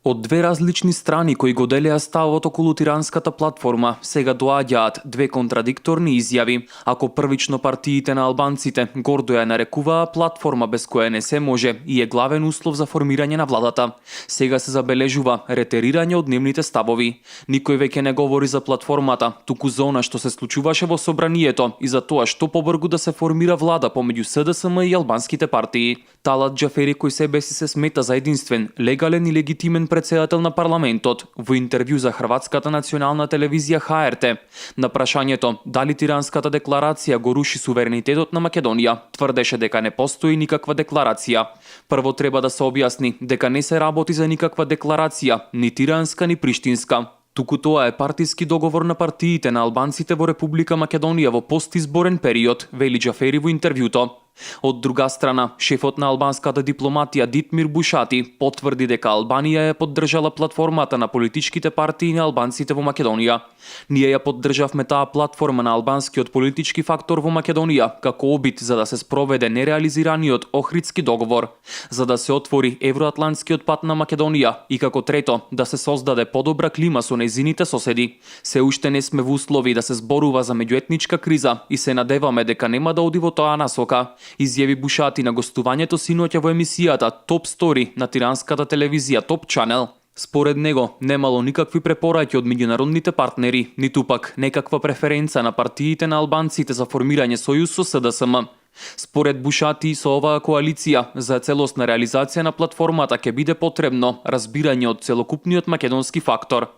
Од две различни страни кои го делеа ставот околу тиранската платформа, сега доаѓаат две контрадикторни изјави. Ако првично партиите на албанците гордо ја нарекуваа платформа без која не се може и е главен услов за формирање на владата, сега се забележува ретерирање од нивните ставови. Никој веќе не говори за платформата, туку за она што се случуваше во собранието и за тоа што побргу да се формира влада помеѓу СДСМ и албанските партии. Талат Џафери, кој себе си се смета за единствен, легален и легитимен председател на парламентот, во интервју за Хрватската национална телевизија ХРТ, на прашањето дали тиранската декларација го руши суверенитетот на Македонија, тврдеше дека не постои никаква декларација. Прво треба да се објасни дека не се работи за никаква декларација, ни тиранска ни приштинска. Туку тоа е партиски договор на партиите на албанците во Република Македонија во постизборен период, вели Џафери во интервјуто. Од друга страна, шефот на албанската дипломатија Дитмир Бушати потврди дека Албанија ја поддржала платформата на политичките партии на албанците во Македонија. Ние ја поддржавме таа платформа на албанскиот политички фактор во Македонија како обид за да се спроведе нереализираниот Охридски договор, за да се отвори евроатлантскиот пат на Македонија и како трето да се создаде подобра клима со нејзините соседи. Се уште не сме во услови да се зборува за меѓуетничка криза и се надеваме дека нема да оди во тоа насока, изјави Бушати на гостувањето синоќа во емисијата Топ Стори на тиранската телевизија Топ Чанел. Според него немало никакви препораки од меѓународните партнери, ниту пак некаква преференца на партиите на албанците за формирање сојуз со СДСМ. Според Бушати, со оваа коалиција за целосна реализација на платформата ќе биде потребно разбирање од целокупниот македонски фактор.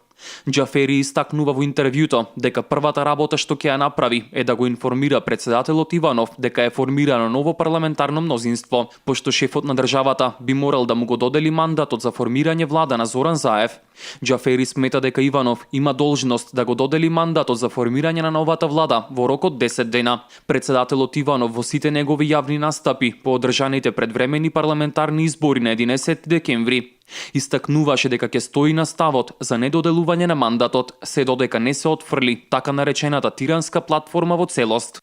Џафери истакнува во интервјуто дека првата работа што ќе ја направи е да го информира председателот Иванов дека е формирано ново парламентарно мнозинство, пошто шефот на државата би морал да му го додели мандатот за формирање влада на Зоран Заев. Џафери смета дека Иванов има должност да го додели мандатот за формирање на новата влада во рок од 10 дена. Председателот Иванов во сите негови јавни настапи по одржаните предвремени парламентарни избори на 11 декември истакнуваше дека ќе стои на ставот за недоделување на мандатот, се додека не се отфрли така наречената тиранска платформа во целост.